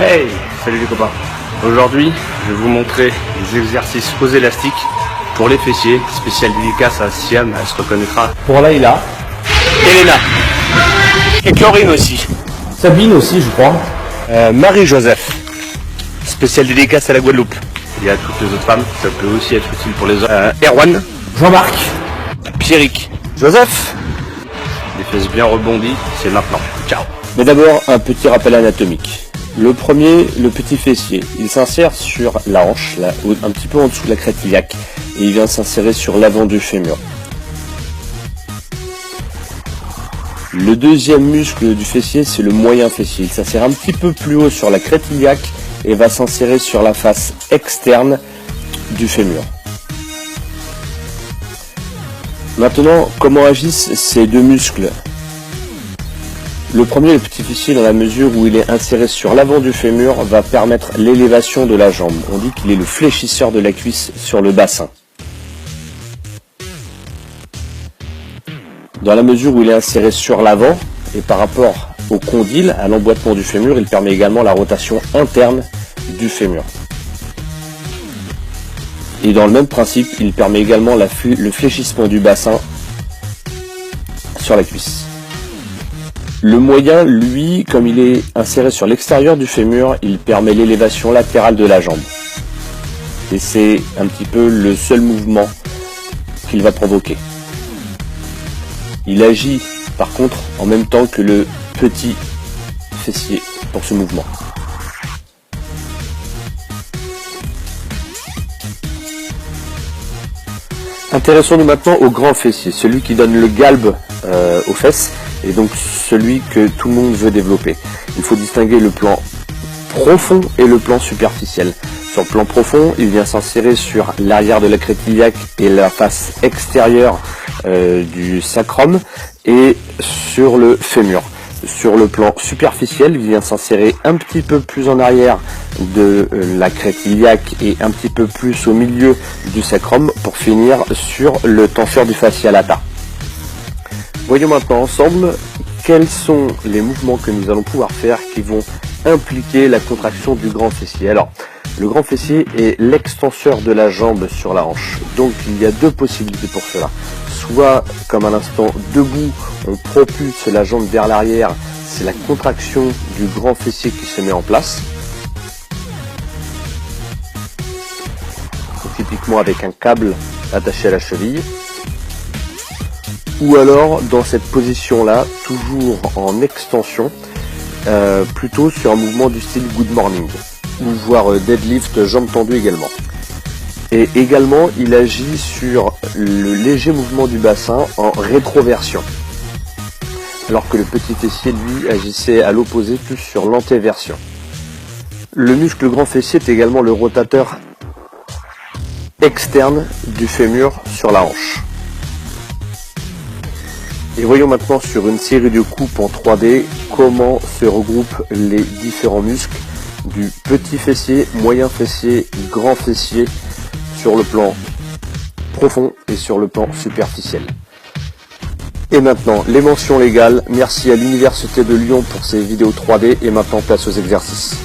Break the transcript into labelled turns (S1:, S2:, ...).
S1: Hey, salut les copains. Aujourd'hui, je vais vous montrer des exercices aux élastiques pour les fessiers. Spécial dédicace à Siam, elle se reconnaîtra. Pour Laïla, Elena et Corinne aussi.
S2: Sabine aussi, je crois.
S1: Marie-Joseph. Spécial dédicace à la Guadeloupe. Il y a toutes les autres femmes, ça peut aussi être utile pour les hommes. Erwan,
S2: Jean-Marc,
S1: Pierrick, Joseph. Des fesses bien rebondies, c'est maintenant. Ciao.
S3: Mais d'abord, un petit rappel anatomique. Le premier, le petit fessier. Il s'insère sur la hanche, là, un petit peu en dessous de la crête iliaque, et il vient s'insérer sur l'avant du fémur. Le deuxième muscle du fessier, c'est le moyen fessier. Il s'insère un petit peu plus haut sur la crête iliaque et va s'insérer sur la face externe du fémur. Maintenant, comment agissent ces deux muscles ? Le premier, le petit fessier, dans la mesure où il est inséré sur l'avant du fémur, va permettre l'élévation de la jambe. On dit qu'il est le fléchisseur de la cuisse sur le bassin. Dans la mesure où il est inséré sur l'avant, et par rapport au condyle, à l'emboîtement du fémur, il permet également la rotation interne du fémur. Et dans le même principe, il permet également le fléchissement du bassin sur la cuisse. Le moyen, lui, comme il est inséré sur l'extérieur du fémur, il permet l'élévation latérale de la jambe. Et c'est un petit peu le seul mouvement qu'il va provoquer. Il agit, par contre, en même temps que le petit fessier pour ce mouvement. Intéressons-nous maintenant au grand fessier, celui qui donne le galbe aux fesses, et donc celui que tout le monde veut développer. Il faut distinguer le plan profond et le plan superficiel. Sur le plan profond, il vient s'insérer sur l'arrière de la crête iliaque et la face extérieure du sacrum et sur le fémur. Sur le plan superficiel, il vient s'insérer un petit peu plus en arrière de la crête iliaque et un petit peu plus au milieu du sacrum pour finir sur le tenseur du fascia lata. Voyons maintenant ensemble quels sont les mouvements que nous allons pouvoir faire qui vont impliquer la contraction du grand fessier. Alors, le grand fessier est l'extenseur de la jambe sur la hanche. Donc, il y a deux possibilités pour cela. Soit, comme à l'instant, debout, on propulse la jambe vers l'arrière. C'est la contraction du grand fessier qui se met en place. Donc, typiquement avec un câble attaché à la cheville. Ou alors dans cette position-là, toujours en extension, plutôt sur un mouvement du style good morning, ou voire deadlift, jambes tendues également. Et également, il agit sur le léger mouvement du bassin en rétroversion, alors que le petit fessier, lui, agissait à l'opposé, plus sur l'antéversion. Le muscle grand fessier est également le rotateur externe du fémur sur la hanche. Et voyons maintenant sur une série de coupes en 3D comment se regroupent les différents muscles du petit fessier, moyen fessier, grand fessier sur le plan profond et sur le plan superficiel. Et maintenant, les mentions légales. Merci à l'Université de Lyon pour ces vidéos 3D et maintenant place aux exercices.